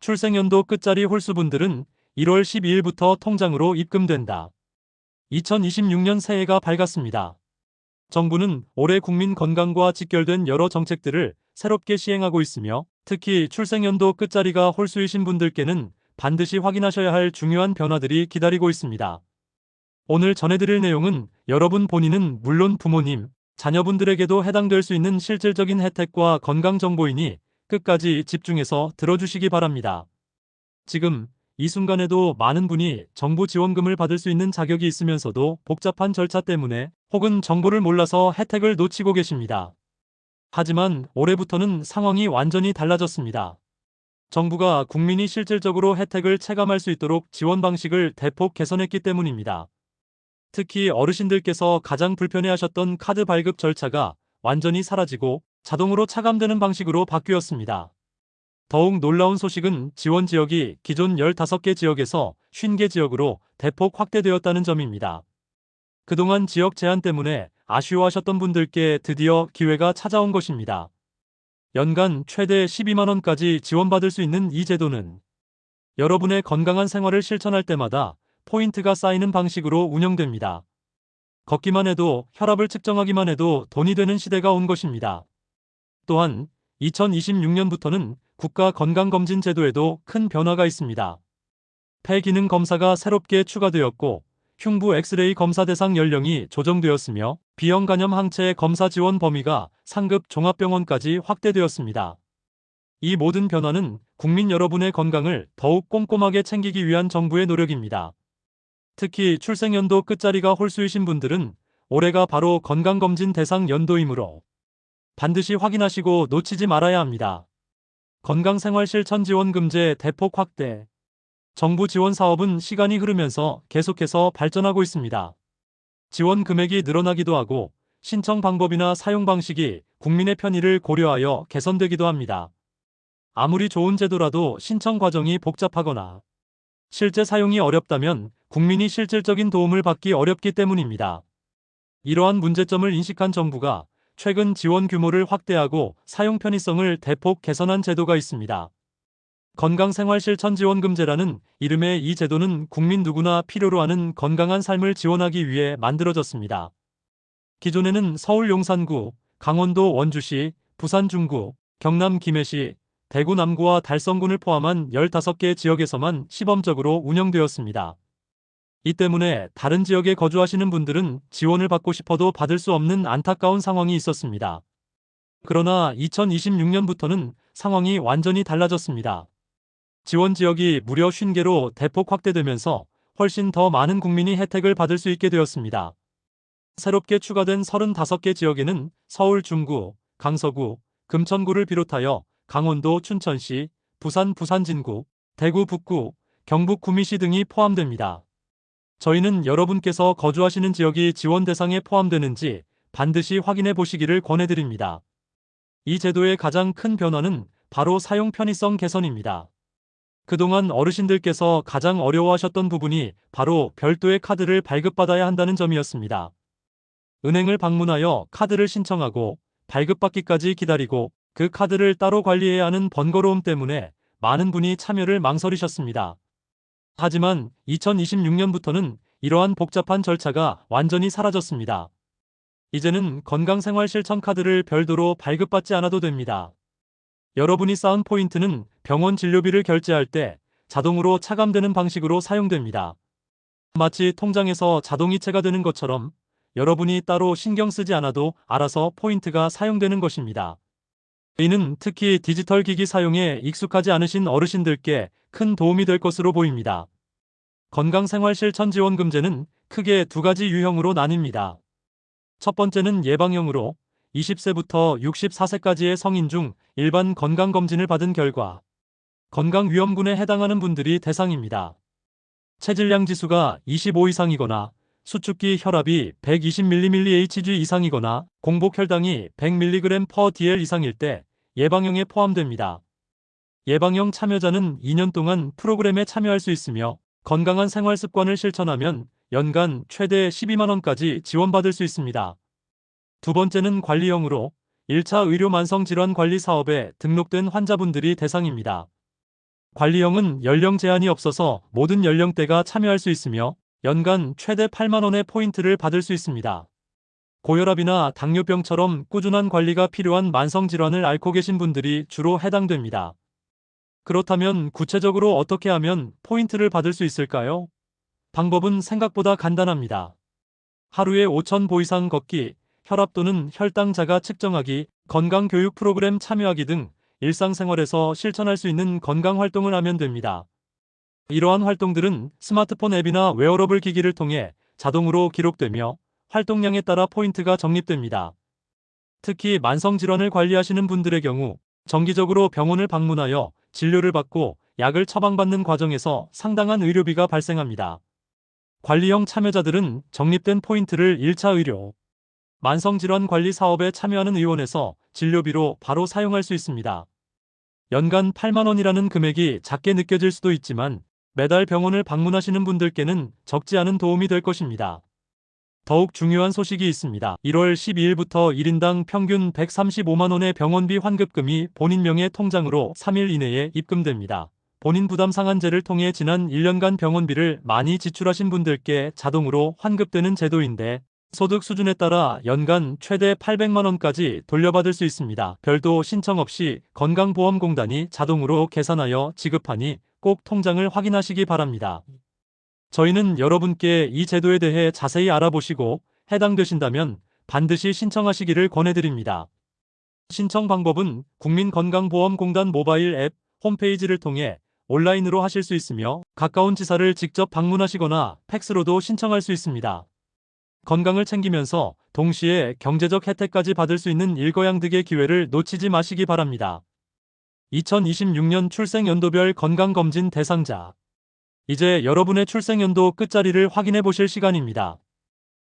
출생연도 끝자리 홀수분들은 1월 12일부터 통장으로 입금된다. 2026년 새해가 밝았습니다. 정부는 올해 국민 건강과 직결된 여러 정책들을 새롭게 시행하고 있으며 특히 출생연도 끝자리가 홀수이신 분들께는 반드시 확인하셔야 할 중요한 변화들이 기다리고 있습니다. 오늘 전해드릴 내용은 여러분 본인은 물론 부모님, 자녀분들에게도 해당될 수 있는 실질적인 혜택과 건강 정보이니 끝까지 집중해서 들어주시기 바랍니다. 지금 이 순간에도 많은 분이 정부 지원금을 받을 수 있는 자격이 있으면서도 복잡한 절차 때문에 혹은 정보를 몰라서 혜택을 놓치고 계십니다. 하지만 올해부터는 상황이 완전히 달라졌습니다. 정부가 국민이 실질적으로 혜택을 체감할 수 있도록 지원 방식을 대폭 개선했기 때문입니다. 특히 어르신들께서 가장 불편해하셨던 카드 발급 절차가 완전히 사라지고 자동으로 차감되는 방식으로 바뀌었습니다. 더욱 놀라운 소식은 지원 지역이 기존 15개 지역에서 50개 지역으로 대폭 확대되었다는 점입니다. 그동안 지역 제한 때문에 아쉬워하셨던 분들께 드디어 기회가 찾아온 것입니다. 연간 최대 12만 원까지 지원받을 수 있는 이 제도는 여러분의 건강한 생활을 실천할 때마다 포인트가 쌓이는 방식으로 운영됩니다. 걷기만 해도 혈압을 측정하기만 해도 돈이 되는 시대가 온 것입니다. 또한 2026년부터는 국가건강검진 제도에도 큰 변화가 있습니다. 폐 기능 검사가 새롭게 추가되었고 흉부 엑스레이 검사 대상 연령이 조정되었으며 B형 간염 항체 검사 지원 범위가 상급 종합병원까지 확대되었습니다. 이 모든 변화는 국민 여러분의 건강을 더욱 꼼꼼하게 챙기기 위한 정부의 노력입니다. 특히 출생연도 끝자리가 홀수이신 분들은 올해가 바로 건강검진 대상 연도이므로 반드시 확인하시고 놓치지 말아야 합니다. 건강생활실천지원금제 대폭 확대. 정부 지원 사업은 시간이 흐르면서 계속해서 발전하고 있습니다. 지원 금액이 늘어나기도 하고 신청 방법이나 사용 방식이 국민의 편의를 고려하여 개선되기도 합니다. 아무리 좋은 제도라도 신청 과정이 복잡하거나 실제 사용이 어렵다면 국민이 실질적인 도움을 받기 어렵기 때문입니다. 이러한 문제점을 인식한 정부가 최근 지원 규모를 확대하고 사용 편의성을 대폭 개선한 제도가 있습니다. 건강생활실천지원금제라는 이름의 이 제도는 국민 누구나 필요로 하는 건강한 삶을 지원하기 위해 만들어졌습니다. 기존에는 서울 용산구, 강원도 원주시, 부산 중구, 경남 김해시, 대구 남구와 달성군을 포함한 15개 지역에서만 시범적으로 운영되었습니다. 이 때문에 다른 지역에 거주하시는 분들은 지원을 받고 싶어도 받을 수 없는 안타까운 상황이 있었습니다. 그러나 2026년부터는 상황이 완전히 달라졌습니다. 지원 지역이 무려 50개로 대폭 확대되면서 훨씬 더 많은 국민이 혜택을 받을 수 있게 되었습니다. 새롭게 추가된 35개 지역에는 서울 중구, 강서구, 금천구를 비롯하여 강원도 춘천시, 부산 부산진구, 대구 북구, 경북 구미시 등이 포함됩니다. 저희는 여러분께서 거주하시는 지역이 지원 대상에 포함되는지 반드시 확인해 보시기를 권해드립니다. 이 제도의 가장 큰 변화는 바로 사용 편의성 개선입니다. 그동안 어르신들께서 가장 어려워하셨던 부분이 바로 별도의 카드를 발급받아야 한다는 점이었습니다. 은행을 방문하여 카드를 신청하고 발급받기까지 기다리고 그 카드를 따로 관리해야 하는 번거로움 때문에 많은 분이 참여를 망설이셨습니다. 하지만 2026년부터는 이러한 복잡한 절차가 완전히 사라졌습니다. 이제는 건강생활실천카드를 별도로 발급받지 않아도 됩니다. 여러분이 쌓은 포인트는 병원 진료비를 결제할 때 자동으로 차감되는 방식으로 사용됩니다. 마치 통장에서 자동이체가 되는 것처럼 여러분이 따로 신경 쓰지 않아도 알아서 포인트가 사용되는 것입니다. 이는 특히 디지털 기기 사용에 익숙하지 않으신 어르신들께 큰 도움이 될 것으로 보입니다. 건강생활실천지원금제는 크게 두 가지 유형으로 나뉩니다. 첫 번째는 예방형으로 20세부터 64세까지의 성인 중 일반 건강검진을 받은 결과 건강위험군에 해당하는 분들이 대상입니다. 체질량 지수가 25 이상이거나 수축기 혈압이 120mmHg 이상이거나 공복 혈당이 100mg/dl 이상일 때 예방형에 포함됩니다. 예방형 참여자는 2년 동안 프로그램에 참여할 수 있으며 건강한 생활 습관을 실천하면 연간 최대 12만 원까지 지원받을 수 있습니다. 두 번째는 관리형으로 1차 의료 만성질환 관리 사업에 등록된 환자분들이 대상입니다. 관리형은 연령 제한이 없어서 모든 연령대가 참여할 수 있으며 연간 최대 8만 원의 포인트를 받을 수 있습니다. 고혈압이나 당뇨병처럼 꾸준한 관리가 필요한 만성질환을 앓고 계신 분들이 주로 해당됩니다. 그렇다면 구체적으로 어떻게 하면 포인트를 받을 수 있을까요? 방법은 생각보다 간단합니다. 하루에 5,000보 이상 걷기, 혈압 또는 혈당 자가 측정하기, 건강교육 프로그램 참여하기 등 일상생활에서 실천할 수 있는 건강활동을 하면 됩니다. 이러한 활동들은 스마트폰 앱이나 웨어러블 기기를 통해 자동으로 기록되며 활동량에 따라 포인트가 적립됩니다. 특히 만성질환을 관리하시는 분들의 경우 정기적으로 병원을 방문하여 진료를 받고 약을 처방받는 과정에서 상당한 의료비가 발생합니다. 관리형 참여자들은 적립된 포인트를 1차 의료, 만성질환 관리 사업에 참여하는 의원에서 진료비로 바로 사용할 수 있습니다. 연간 8만 원이라는 금액이 작게 느껴질 수도 있지만 매달 병원을 방문하시는 분들께는 적지 않은 도움이 될 것입니다. 더욱 중요한 소식이 있습니다. 1월 12일부터 1인당 평균 135만 원의 병원비 환급금이 본인 명의 통장으로 3일 이내에 입금됩니다. 본인 부담 상한제를 통해 지난 1년간 병원비를 많이 지출하신 분들께 자동으로 환급되는 제도인데 소득 수준에 따라 연간 최대 800만 원까지 돌려받을 수 있습니다. 별도 신청 없이 건강보험공단이 자동으로 계산하여 지급하니 꼭 통장을 확인하시기 바랍니다. 저희는 여러분께 이 제도에 대해 자세히 알아보시고 해당되신다면 반드시 신청하시기를 권해드립니다. 신청 방법은 국민건강보험공단 모바일 앱 홈페이지를 통해 온라인으로 하실 수 있으며 가까운 지사를 직접 방문하시거나 팩스로도 신청할 수 있습니다. 건강을 챙기면서 동시에 경제적 혜택까지 받을 수 있는 일거양득의 기회를 놓치지 마시기 바랍니다. 2026년 출생연도별 건강검진 대상자. 이제 여러분의 출생연도 끝자리를 확인해 보실 시간입니다.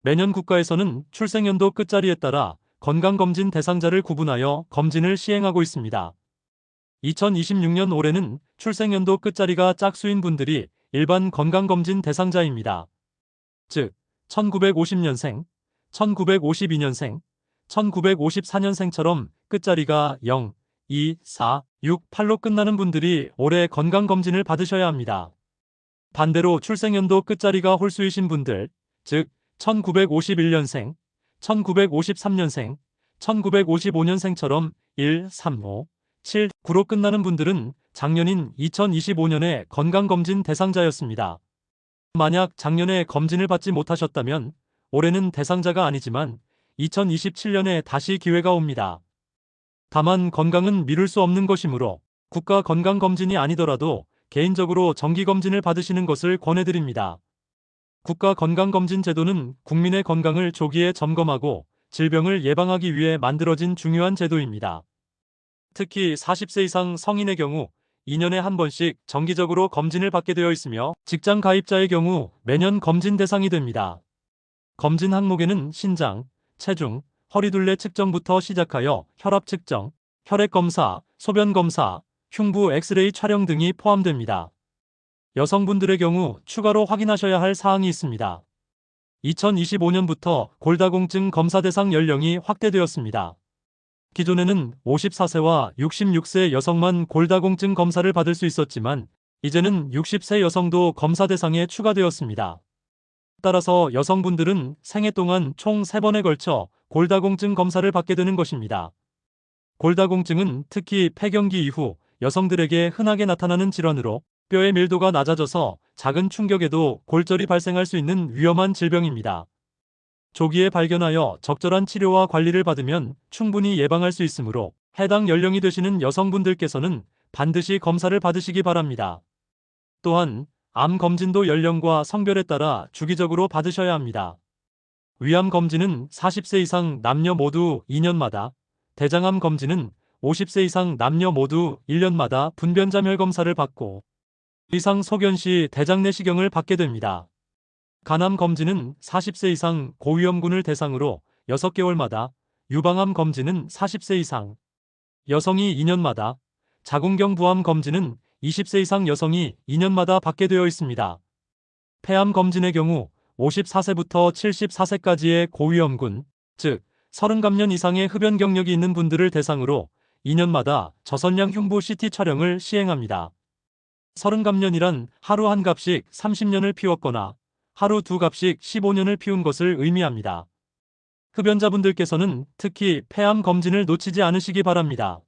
매년 국가에서는 출생연도 끝자리에 따라 건강검진 대상자를 구분하여 검진을 시행하고 있습니다. 2026년 올해는 출생연도 끝자리가 짝수인 분들이 일반 건강검진 대상자입니다. 즉, 1950년생, 1952년생, 1954년생처럼 끝자리가 0, 2, 4, 6, 8로 끝나는 분들이 올해 건강검진을 받으셔야 합니다. 반대로 출생연도 끝자리가 홀수이신 분들, 즉 1951년생, 1953년생, 1955년생처럼 1, 3, 5, 7, 9로 끝나는 분들은 작년인 2025년에 건강검진 대상자였습니다. 만약 작년에 검진을 받지 못하셨다면 올해는 대상자가 아니지만 2027년에 다시 기회가 옵니다. 다만 건강은 미룰 수 없는 것이므로 국가 건강검진이 아니더라도 개인적으로 정기검진을 받으시는 것을 권해드립니다. 국가건강검진 제도는 국민의 건강을 조기에 점검하고 질병을 예방하기 위해 만들어진 중요한 제도입니다. 특히 40세 이상 성인의 경우 2년에 한 번씩 정기적으로 검진을 받게 되어 있으며 직장 가입자의 경우 매년 검진 대상이 됩니다. 검진 항목에는 신장, 체중, 허리둘레 측정부터 시작하여 혈압 측정, 혈액 검사, 소변 검사, 흉부 엑스레이 촬영 등이 포함됩니다. 여성분들의 경우 추가로 확인하셔야 할 사항이 있습니다. 2025년부터 골다공증 검사 대상 연령이 확대되었습니다. 기존에는 54세와 66세 여성만 골다공증 검사를 받을 수 있었지만 이제는 60세 여성도 검사 대상에 추가되었습니다. 따라서 여성분들은 생애 동안 총 3번에 걸쳐 골다공증 검사를 받게 되는 것입니다. 골다공증은 특히 폐경기 이후 여성들에게 흔하게 나타나는 질환으로 뼈의 밀도가 낮아져서 작은 충격에도 골절이 발생할 수 있는 위험한 질병입니다. 조기에 발견하여 적절한 치료와 관리를 받으면 충분히 예방할 수 있으므로 해당 연령이 되시는 여성분들께서는 반드시 검사를 받으시기 바랍니다. 또한 암 검진도 연령과 성별에 따라 주기적으로 받으셔야 합니다. 위암 검진은 40세 이상 남녀 모두 2년마다, 대장암 검진은 50세 이상 남녀 모두 1년마다 분변자멸 검사를 받고 이상 소견 시 대장 내시경을 받게 됩니다. 간암 검진은 40세 이상 고위험군을 대상으로 6개월마다, 유방암 검진은 40세 이상 여성이 2년마다, 자궁경 부암 검진은 20세 이상 여성이 2년마다 받게 되어 있습니다. 폐암 검진의 경우 54세부터 74세까지의 고위험군, 즉 30감년 이상의 흡연 경력이 있는 분들을 대상으로 2년마다 저선량 흉부 CT 촬영을 시행합니다. 30갑년이란 하루 한 갑씩 30년을 피웠거나 하루 두 갑씩 15년을 피운 것을 의미합니다. 흡연자분들께서는 특히 폐암 검진을 놓치지 않으시기 바랍니다.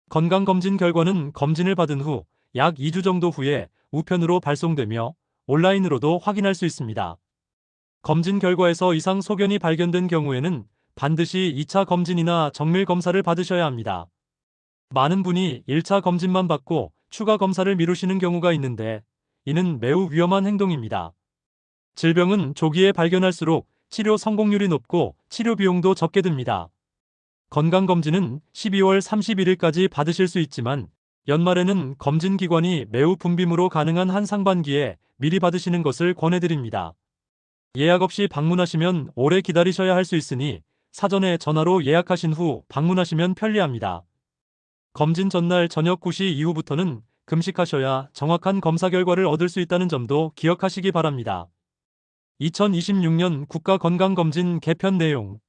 건강검진 결과는 검진을 받은 후 약 2주 정도 후에 우편으로 발송되며 온라인으로도 확인할 수 있습니다. 검진 결과에서 이상 소견이 발견된 경우에는 반드시 2차 검진이나 정밀 검사를 받으셔야 합니다. 많은 분이 1차 검진만 받고 추가 검사를 미루시는 경우가 있는데 이는 매우 위험한 행동입니다. 질병은 조기에 발견할수록 치료 성공률이 높고 치료 비용도 적게 듭니다. 건강검진은 12월 31일까지 받으실 수 있지만 연말에는 검진기관이 매우 붐빔으로 가능한 한 상반기에 미리 받으시는 것을 권해드립니다. 예약 없이 방문하시면 오래 기다리셔야 할 수 있으니 사전에 전화로 예약하신 후 방문하시면 편리합니다. 검진 전날 저녁 9시 이후부터는 금식하셔야 정확한 검사 결과를 얻을 수 있다는 점도 기억하시기 바랍니다. 2026년 국가건강검진 개편 내용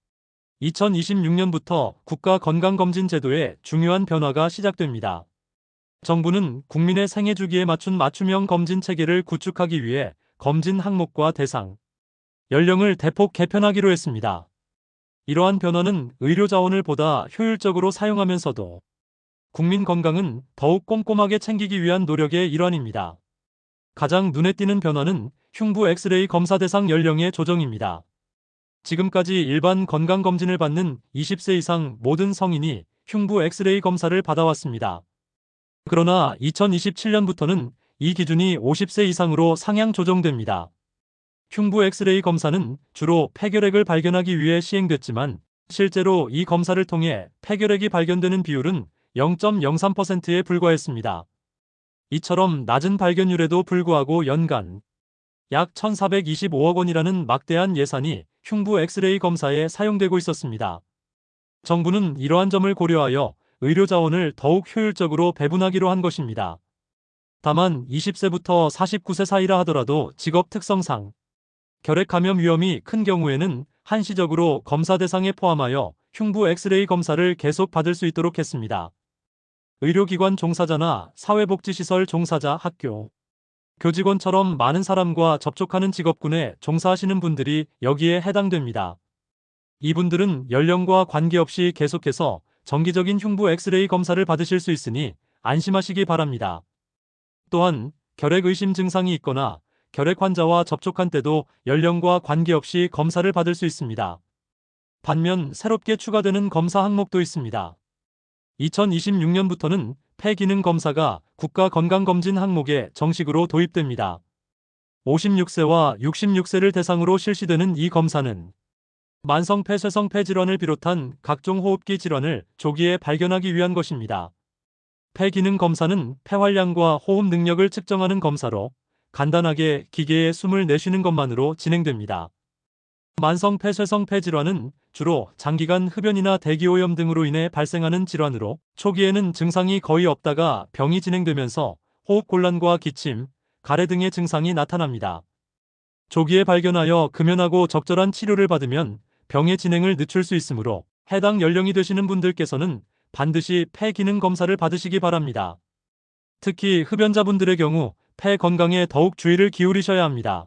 2026년부터 국가건강검진 제도에 중요한 변화가 시작됩니다. 정부는 국민의 생애 주기에 맞춘 맞춤형 검진 체계를 구축하기 위해 검진 항목과 대상, 연령을 대폭 개편하기로 했습니다. 이러한 변화는 의료 자원을 보다 효율적으로 사용하면서도 국민 건강은 더욱 꼼꼼하게 챙기기 위한 노력의 일환입니다. 가장 눈에 띄는 변화는 흉부 엑스레이 검사 대상 연령의 조정입니다. 지금까지 일반 건강검진을 받는 20세 이상 모든 성인이 흉부 엑스레이 검사를 받아왔습니다. 그러나 2027년부터는 이 기준이 50세 이상으로 상향 조정됩니다. 흉부 엑스레이 검사는 주로 폐결핵을 발견하기 위해 시행됐지만 실제로 이 검사를 통해 폐결핵이 발견되는 비율은 0.03%에 불과했습니다. 이처럼 낮은 발견율에도 불구하고 연간 약 1,425억 원이라는 막대한 예산이 흉부 엑스레이 검사에 사용되고 있었습니다. 정부는 이러한 점을 고려하여 의료 자원을 더욱 효율적으로 배분하기로 한 것입니다. 다만 20세부터 49세 사이라 하더라도 직업 특성상 결핵 감염 위험이 큰 경우에는 한시적으로 검사 대상에 포함하여 흉부 엑스레이 검사를 계속 받을 수 있도록 했습니다. 의료기관 종사자나 사회복지시설 종사자, 학교, 교직원처럼 많은 사람과 접촉하는 직업군에 종사하시는 분들이 여기에 해당됩니다. 이분들은 연령과 관계없이 계속해서 정기적인 흉부 엑스레이 검사를 받으실 수 있으니 안심하시기 바랍니다. 또한 결핵 의심 증상이 있거나 결핵 환자와 접촉한 때도 연령과 관계없이 검사를 받을 수 있습니다. 반면 새롭게 추가되는 검사 항목도 있습니다. 2026년부터는 폐기능 검사가 국가건강검진 항목에 정식으로 도입됩니다. 56세와 66세를 대상으로 실시되는 이 검사는 만성 폐쇄성 폐질환을 비롯한 각종 호흡기 질환을 조기에 발견하기 위한 것입니다. 폐기능 검사는 폐활량과 호흡 능력을 측정하는 검사로 간단하게 기계에 숨을 내쉬는 것만으로 진행됩니다. 만성 폐쇄성 폐질환은 주로 장기간 흡연이나 대기오염 등으로 인해 발생하는 질환으로 초기에는 증상이 거의 없다가 병이 진행되면서 호흡곤란과 기침, 가래 등의 증상이 나타납니다. 조기에 발견하여 금연하고 적절한 치료를 받으면 병의 진행을 늦출 수 있으므로 해당 연령이 되시는 분들께서는 반드시 폐 기능 검사를 받으시기 바랍니다. 특히 흡연자분들의 경우 폐 건강에 더욱 주의를 기울이셔야 합니다.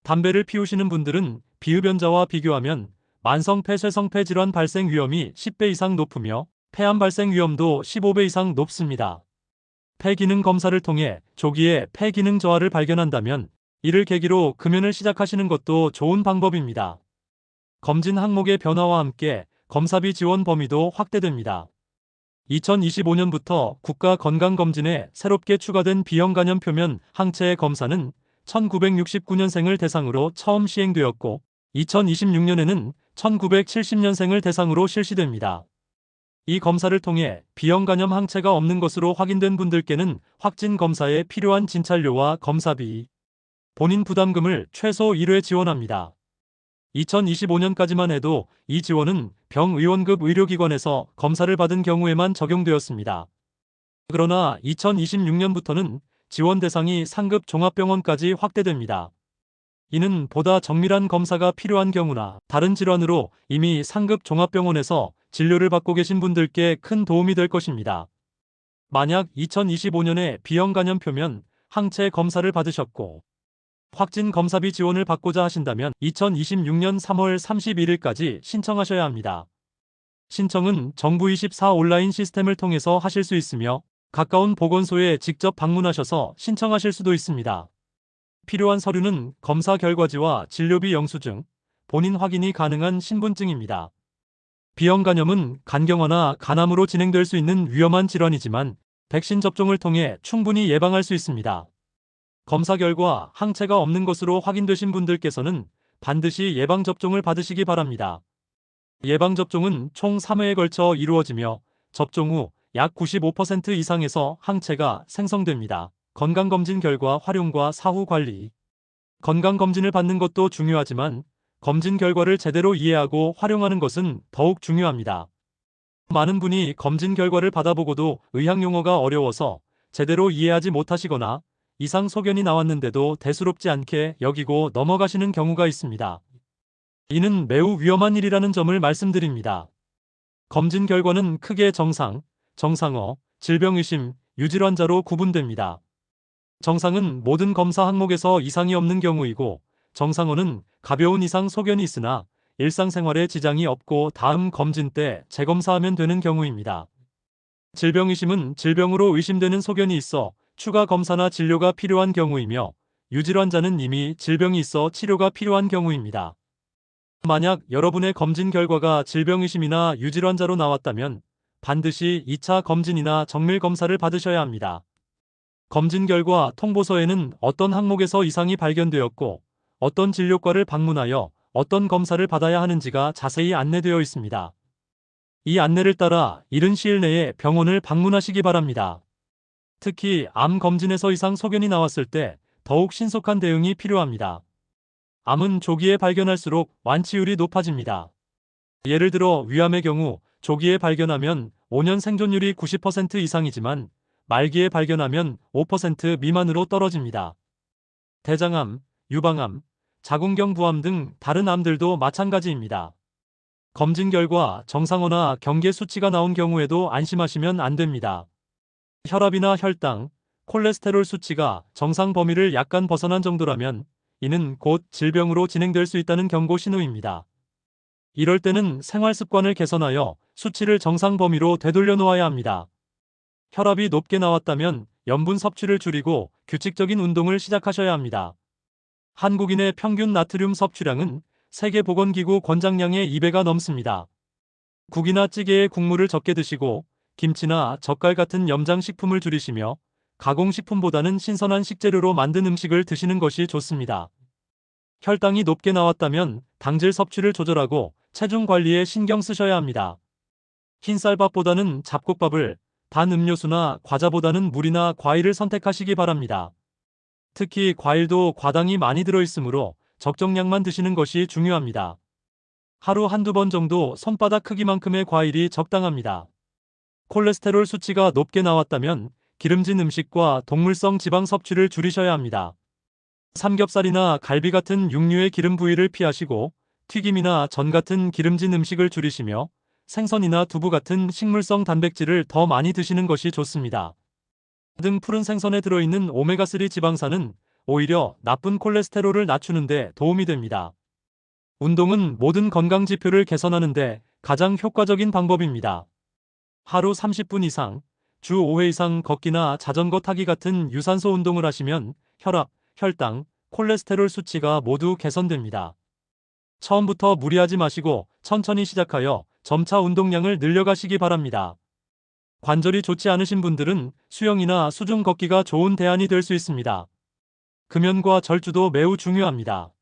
담배를 피우시는 분들은 비흡연자와 비교하면 만성 폐쇄성 폐질환 발생 위험이 10배 이상 높으며 폐암 발생 위험도 15배 이상 높습니다. 폐 기능 검사를 통해 조기에 폐 기능 저하를 발견한다면 이를 계기로 금연을 시작하시는 것도 좋은 방법입니다. 검진 항목의 변화와 함께 검사비 지원 범위도 확대됩니다. 2025년부터 국가건강검진에 새롭게 추가된 비형간염 표면 항체의 검사는 1969년생을 대상으로 처음 시행되었고 2026년에는 1970년생을 대상으로 실시됩니다. 이 검사를 통해 비형간염 항체가 없는 것으로 확인된 분들께는 확진 검사에 필요한 진찰료와 검사비, 본인 부담금을 최소 1회 지원합니다. 2025년까지만 해도 이 지원은 병의원급 의료기관에서 검사를 받은 경우에만 적용되었습니다. 그러나 2026년부터는 지원 대상이 상급 종합병원까지 확대됩니다. 이는 보다 정밀한 검사가 필요한 경우나 다른 질환으로 이미 상급 종합병원에서 진료를 받고 계신 분들께 큰 도움이 될 것입니다. 만약 2025년에 B형 간염표면 항체 검사를 받으셨고 확진 검사비 지원을 받고자 하신다면 2026년 3월 31일까지 신청하셔야 합니다. 신청은 정부24 온라인 시스템을 통해서 하실 수 있으며 가까운 보건소에 직접 방문하셔서 신청하실 수도 있습니다. 필요한 서류는 검사 결과지와 진료비 영수증, 본인 확인이 가능한 신분증입니다. B형 간염은 간경화나 간암으로 진행될 수 있는 위험한 질환이지만 백신 접종을 통해 충분히 예방할 수 있습니다. 검사 결과 항체가 없는 것으로 확인되신 분들께서는 반드시 예방접종을 받으시기 바랍니다. 예방접종은 총 3회에 걸쳐 이루어지며 접종 후 약 95% 이상에서 항체가 생성됩니다. 건강검진 결과 활용과 사후 관리. 건강검진을 받는 것도 중요하지만 검진 결과를 제대로 이해하고 활용하는 것은 더욱 중요합니다. 많은 분이 검진 결과를 받아보고도 의학용어가 어려워서 제대로 이해하지 못하시거나 이상 소견이 나왔는데도 대수롭지 않게 여기고 넘어가시는 경우가 있습니다. 이는 매우 위험한 일이라는 점을 말씀드립니다. 검진 결과는 크게 정상, 정상어, 질병의심, 유질환자로 구분됩니다. 정상은 모든 검사 항목에서 이상이 없는 경우이고 정상어는 가벼운 이상 소견이 있으나 일상생활에 지장이 없고 다음 검진 때 재검사하면 되는 경우입니다. 질병의심은 질병으로 의심되는 소견이 있어 추가 검사나 진료가 필요한 경우이며 유질환자는 이미 질병이 있어 치료가 필요한 경우입니다. 만약 여러분의 검진 결과가 질병의심이나 유질환자로 나왔다면 반드시 2차 검진이나 정밀 검사를 받으셔야 합니다. 검진 결과 통보서에는 어떤 항목에서 이상이 발견되었고 어떤 진료과를 방문하여 어떤 검사를 받아야 하는지가 자세히 안내되어 있습니다. 이 안내를 따라 이른 시일 내에 병원을 방문하시기 바랍니다. 특히 암 검진에서 이상 소견이 나왔을 때 더욱 신속한 대응이 필요합니다. 암은 조기에 발견할수록 완치율이 높아집니다. 예를 들어 위암의 경우 조기에 발견하면 5년 생존율이 90% 이상이지만 말기에 발견하면 5% 미만으로 떨어집니다. 대장암, 유방암, 자궁경부암 등 다른 암들도 마찬가지입니다. 검진 결과 정상어나 경계 수치가 나온 경우에도 안심하시면 안 됩니다. 혈압이나 혈당, 콜레스테롤 수치가 정상 범위를 약간 벗어난 정도라면 이는 곧 질병으로 진행될 수 있다는 경고 신호입니다. 이럴 때는 생활 습관을 개선하여 수치를 정상 범위로 되돌려 놓아야 합니다. 혈압이 높게 나왔다면 염분 섭취를 줄이고 규칙적인 운동을 시작하셔야 합니다. 한국인의 평균 나트륨 섭취량은 세계보건기구 권장량의 2배가 넘습니다. 국이나 찌개에 국물을 적게 드시고 김치나 젓갈 같은 염장식품을 줄이시며 가공식품보다는 신선한 식재료로 만든 음식을 드시는 것이 좋습니다. 혈당이 높게 나왔다면 당질 섭취를 조절하고 체중 관리에 신경 쓰셔야 합니다. 흰쌀밥보다는 잡곡밥을, 단 음료수나 과자보다는 물이나 과일을 선택하시기 바랍니다. 특히 과일도 과당이 많이 들어있으므로 적정량만 드시는 것이 중요합니다. 하루 한두 번 정도 손바닥 크기만큼의 과일이 적당합니다. 콜레스테롤 수치가 높게 나왔다면 기름진 음식과 동물성 지방 섭취를 줄이셔야 합니다. 삼겹살이나 갈비 같은 육류의 기름 부위를 피하시고 튀김이나 전 같은 기름진 음식을 줄이시며 생선이나 두부 같은 식물성 단백질을 더 많이 드시는 것이 좋습니다. 등 푸른 생선에 들어있는 오메가3 지방산은 오히려 나쁜 콜레스테롤을 낮추는 데 도움이 됩니다. 운동은 모든 건강 지표를 개선하는 데 가장 효과적인 방법입니다. 하루 30분 이상, 주 5회 이상 걷기나 자전거 타기 같은 유산소 운동을 하시면 혈압, 혈당, 콜레스테롤 수치가 모두 개선됩니다. 처음부터 무리하지 마시고 천천히 시작하여 점차 운동량을 늘려가시기 바랍니다. 관절이 좋지 않으신 분들은 수영이나 수중 걷기가 좋은 대안이 될 수 있습니다. 금연과 절주도 매우 중요합니다.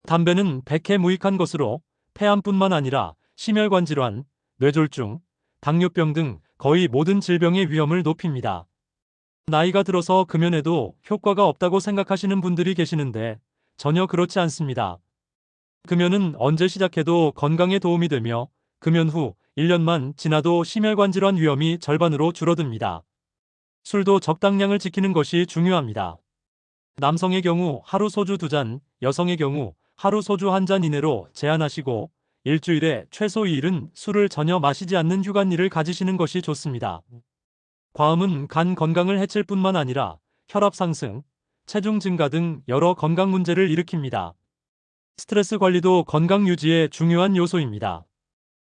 담배는 백해무익한 것으로 폐암뿐만 아니라 심혈관 질환, 뇌졸중, 당뇨병 등 거의 모든 질병의 위험을 높입니다. 나이가 들어서 금연해도 효과가 없다고 생각하시는 분들이 계시는데 전혀 그렇지 않습니다. 금연은 언제 시작해도 건강에 도움이 되며 금연 후 1년만 지나도 심혈관 질환 위험이 절반으로 줄어듭니다. 술도 적당량을 지키는 것이 중요합니다. 남성의 경우 하루 소주 2잔, 여성의 경우 하루 소주 1잔 이내로 제한하시고 일주일에 최소 2일은 술을 전혀 마시지 않는 휴관일을 가지시는 것이 좋습니다. 과음은 간 건강을 해칠 뿐만 아니라 혈압 상승, 체중 증가 등 여러 건강 문제를 일으킵니다. 스트레스 관리도 건강 유지에 중요한 요소입니다.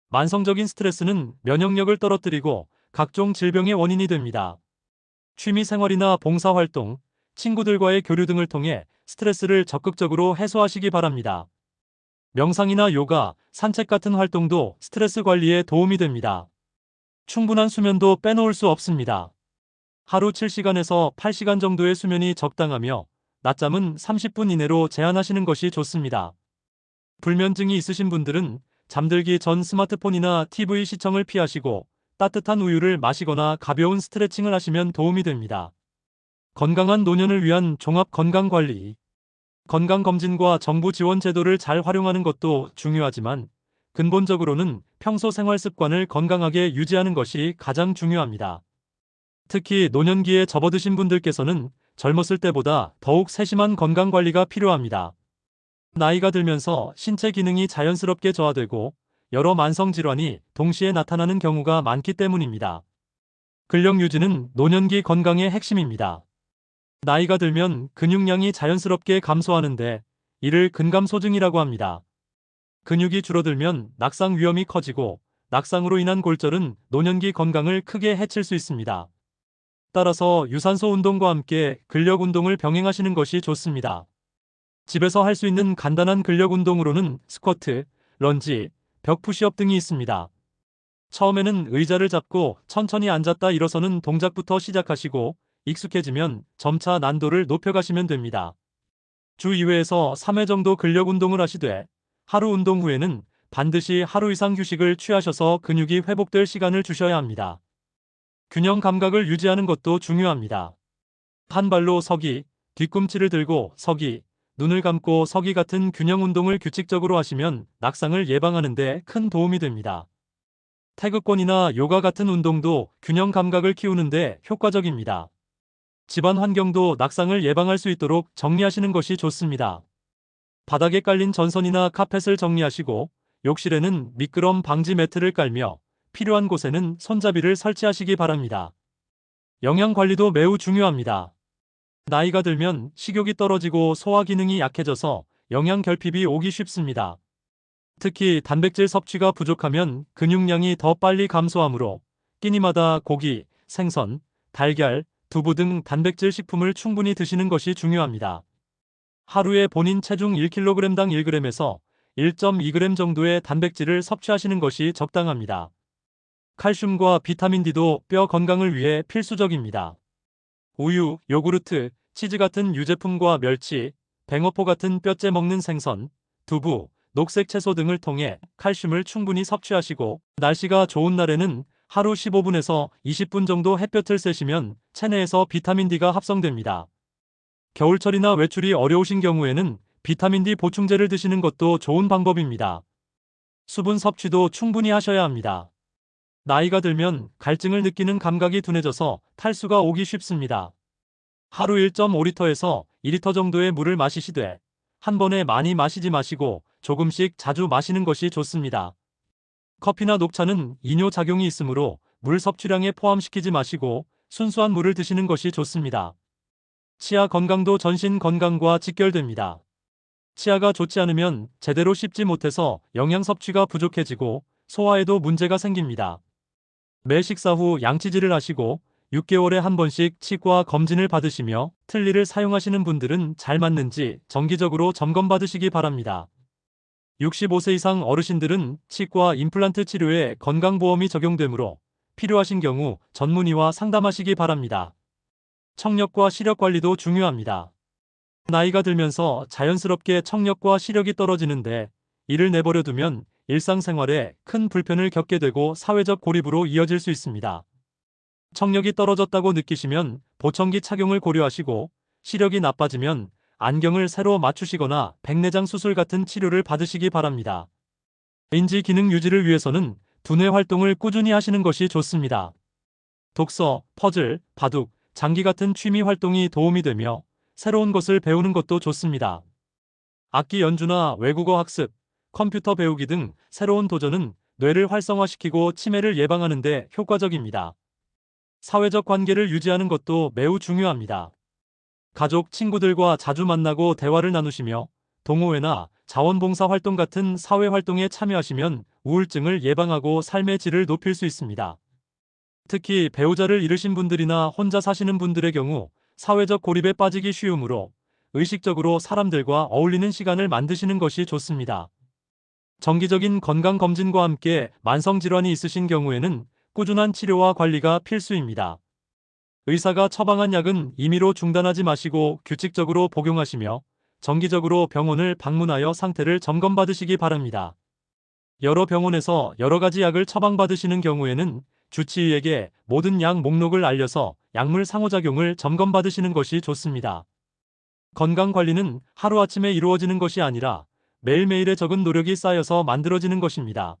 만성적인 스트레스는 면역력을 떨어뜨리고 각종 질병의 원인이 됩니다. 취미 생활이나 봉사활동, 친구들과의 교류 등을 통해 스트레스를 적극적으로 해소하시기 바랍니다. 명상이나 요가, 산책 같은 활동도 스트레스 관리에 도움이 됩니다. 충분한 수면도 빼놓을 수 없습니다. 하루 7시간에서 8시간 정도의 수면이 적당하며 낮잠은 30분 이내로 제한하시는 것이 좋습니다. 불면증이 있으신 분들은 잠들기 전 스마트폰이나 TV 시청을 피하시고 따뜻한 우유를 마시거나 가벼운 스트레칭을 하시면 도움이 됩니다. 건강한 노년을 위한 종합 건강관리. 건강검진과 정부 지원 제도를 잘 활용하는 것도 중요하지만 근본적으로는 평소 생활 습관을 건강하게 유지하는 것이 가장 중요합니다. 특히 노년기에 접어드신 분들께서는 젊었을 때보다 더욱 세심한 건강관리가 필요합니다. 나이가 들면서 신체 기능이 자연스럽게 저하되고 여러 만성질환이 동시에 나타나는 경우가 많기 때문입니다. 근력 유지는 노년기 건강의 핵심입니다. 나이가 들면 근육량이 자연스럽게 감소하는데 이를 근감소증이라고 합니다. 근육이 줄어들면 낙상 위험이 커지고 낙상으로 인한 골절은 노년기 건강을 크게 해칠 수 있습니다. 따라서 유산소 운동과 함께 근력 운동을 병행하시는 것이 좋습니다. 집에서 할 수 있는 간단한 근력 운동으로는 스쿼트, 런지, 벽 푸시업 등이 있습니다. 처음에는 의자를 잡고 천천히 앉았다 일어서는 동작부터 시작하시고 익숙해지면 점차 난도를 높여가시면 됩니다. 주 2회에서 3회 정도 근력 운동을 하시되 하루 운동 후에는 반드시 하루 이상 휴식을 취하셔서 근육이 회복될 시간을 주셔야 합니다. 균형 감각을 유지하는 것도 중요합니다. 한 발로 서기, 뒤꿈치를 들고 서기, 눈을 감고 서기 같은 균형 운동을 규칙적으로 하시면 낙상을 예방하는 데 큰 도움이 됩니다. 태극권이나 요가 같은 운동도 균형 감각을 키우는 데 효과적입니다. 집안 환경도 낙상을 예방할 수 있도록 정리하시는 것이 좋습니다. 바닥에 깔린 전선이나 카펫을 정리하시고 욕실에는 미끄럼 방지 매트를 깔며 필요한 곳에는 손잡이를 설치하시기 바랍니다. 영양 관리도 매우 중요합니다. 나이가 들면 식욕이 떨어지고 소화 기능이 약해져서 영양 결핍이 오기 쉽습니다. 특히 단백질 섭취가 부족하면 근육량이 더 빨리 감소하므로 끼니마다 고기, 생선, 달걀, 두부 등 단백질 식품을 충분히 드시는 것이 중요합니다. 하루에 본인 체중 1kg당 1g에서 1.2g 정도의 단백질을 섭취하시는 것이 적당합니다. 칼슘과 비타민 D도 뼈 건강을 위해 필수적입니다. 우유, 요구르트, 치즈 같은 유제품과 멸치, 뱅어포 같은 뼈째 먹는 생선, 두부, 녹색 채소 등을 통해 칼슘을 충분히 섭취하시고 날씨가 좋은 날에는 하루 15분에서 20분 정도 햇볕을 쐬시면 체내에서 비타민 D가 합성됩니다. 겨울철이나 외출이 어려우신 경우에는 비타민 D 보충제를 드시는 것도 좋은 방법입니다. 수분 섭취도 충분히 하셔야 합니다. 나이가 들면 갈증을 느끼는 감각이 둔해져서 탈수가 오기 쉽습니다. 하루 1.5리터에서 2리터 정도의 물을 마시시되 한 번에 많이 마시지 마시고 조금씩 자주 마시는 것이 좋습니다. 커피나 녹차는 이뇨 작용이 있으므로 물 섭취량에 포함시키지 마시고 순수한 물을 드시는 것이 좋습니다. 치아 건강도 전신 건강과 직결됩니다. 치아가 좋지 않으면 제대로 씹지 못해서 영양 섭취가 부족해지고 소화에도 문제가 생깁니다. 매 식사 후 양치질을 하시고 6개월에 한 번씩 치과 검진을 받으시며 틀니를 사용하시는 분들은 잘 맞는지 정기적으로 점검받으시기 바랍니다. 65세 이상 어르신들은 치과 임플란트 치료에 건강보험이 적용되므로 필요하신 경우 전문의와 상담하시기 바랍니다. 청력과 시력 관리도 중요합니다. 나이가 들면서 자연스럽게 청력과 시력이 떨어지는데 이를 내버려 두면 일상생활에 큰 불편을 겪게 되고 사회적 고립으로 이어질 수 있습니다. 청력이 떨어졌다고 느끼시면 보청기 착용을 고려하시고 시력이 나빠지면 안경을 새로 맞추시거나 백내장 수술 같은 치료를 받으시기 바랍니다. 인지 기능 유지를 위해서는 두뇌 활동을 꾸준히 하시는 것이 좋습니다. 독서, 퍼즐, 바둑, 장기 같은 취미 활동이 도움이 되며 새로운 것을 배우는 것도 좋습니다. 악기 연주나 외국어 학습, 컴퓨터 배우기 등 새로운 도전은 뇌를 활성화시키고 치매를 예방하는 데 효과적입니다. 사회적 관계를 유지하는 것도 매우 중요합니다. 가족, 친구들과 자주 만나고 대화를 나누시며 동호회나 자원봉사 활동 같은 사회 활동에 참여하시면 우울증을 예방하고 삶의 질을 높일 수 있습니다. 특히 배우자를 잃으신 분들이나 혼자 사시는 분들의 경우 사회적 고립에 빠지기 쉬우므로 의식적으로 사람들과 어울리는 시간을 만드시는 것이 좋습니다. 정기적인 건강검진과 함께 만성질환이 있으신 경우에는 꾸준한 치료와 관리가 필수입니다. 의사가 처방한 약은 임의로 중단하지 마시고 규칙적으로 복용하시며 정기적으로 병원을 방문하여 상태를 점검받으시기 바랍니다. 여러 병원에서 여러 가지 약을 처방받으시는 경우에는 주치의에게 모든 약 목록을 알려서 약물 상호작용을 점검받으시는 것이 좋습니다. 건강관리는 하루아침에 이루어지는 것이 아니라 매일매일의 적은 노력이 쌓여서 만들어지는 것입니다.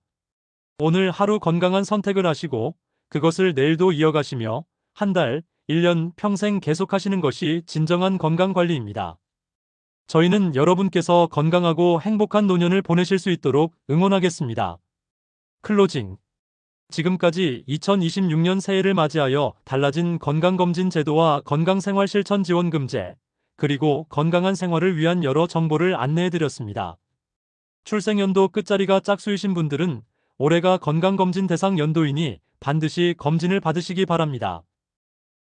오늘 하루 건강한 선택을 하시고 그것을 내일도 이어가시며 한 달, 1년, 평생 계속하시는 것이 진정한 건강관리입니다. 저희는 여러분께서 건강하고 행복한 노년을 보내실 수 있도록 응원하겠습니다. 클로징. 지금까지 2026년 새해를 맞이하여 달라진 건강검진 제도와 건강생활 실천 지원금제, 그리고 건강한 생활을 위한 여러 정보를 안내해드렸습니다. 출생연도 끝자리가 짝수이신 분들은 올해가 건강검진 대상 연도이니 반드시 검진을 받으시기 바랍니다.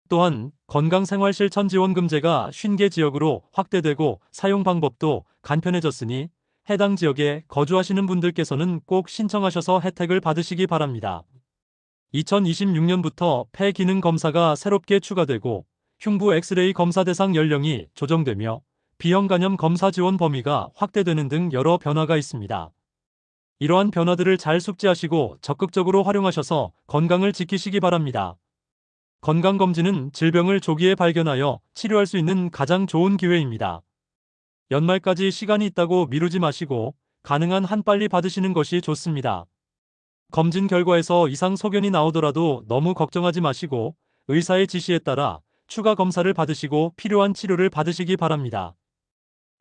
또한 건강생활 실천 지원금제가 50개 지역으로 확대되고 사용 방법도 간편해졌으니 해당 지역에 거주하시는 분들께서는 꼭 신청하셔서 혜택을 받으시기 바랍니다. 2026년부터 폐 기능 검사가 새롭게 추가되고 흉부 엑스레이 검사 대상 연령이 조정되며 B형 간염 검사 지원 범위가 확대되는 등 여러 변화가 있습니다. 이러한 변화들을 잘 숙지하시고 적극적으로 활용하셔서 건강을 지키시기 바랍니다. 건강검진은 질병을 조기에 발견하여 치료할 수 있는 가장 좋은 기회입니다. 연말까지 시간이 있다고 미루지 마시고 가능한 한 빨리 받으시는 것이 좋습니다. 검진 결과에서 이상 소견이 나오더라도 너무 걱정하지 마시고 의사의 지시에 따라 추가 검사를 받으시고 필요한 치료를 받으시기 바랍니다.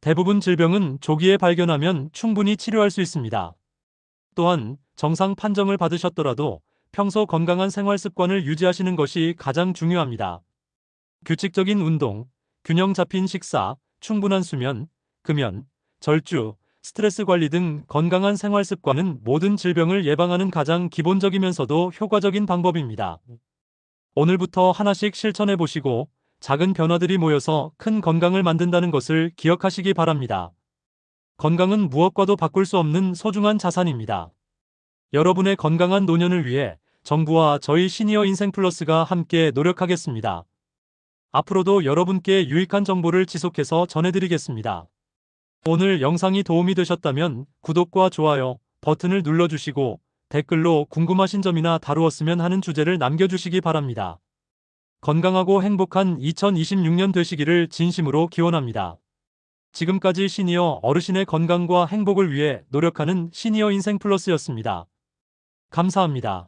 대부분 질병은 조기에 발견하면 충분히 치료할 수 있습니다. 또한 정상 판정을 받으셨더라도 평소 건강한 생활 습관을 유지하시는 것이 가장 중요합니다. 규칙적인 운동, 균형 잡힌 식사, 충분한 수면, 금연, 절주, 스트레스 관리 등 건강한 생활 습관은 모든 질병을 예방하는 가장 기본적이면서도 효과적인 방법입니다. 오늘부터 하나씩 실천해 보시고 작은 변화들이 모여서 큰 건강을 만든다는 것을 기억하시기 바랍니다. 건강은 무엇과도 바꿀 수 없는 소중한 자산입니다. 여러분의 건강한 노년을 위해 정부와 저희 시니어 인생 플러스가 함께 노력하겠습니다. 앞으로도 여러분께 유익한 정보를 지속해서 전해드리겠습니다. 오늘 영상이 도움이 되셨다면 구독과 좋아요 버튼을 눌러주시고 댓글로 궁금하신 점이나 다루었으면 하는 주제를 남겨주시기 바랍니다. 건강하고 행복한 2026년 되시기를 진심으로 기원합니다. 지금까지 시니어 어르신의 건강과 행복을 위해 노력하는 시니어 인생 플러스였습니다. 감사합니다.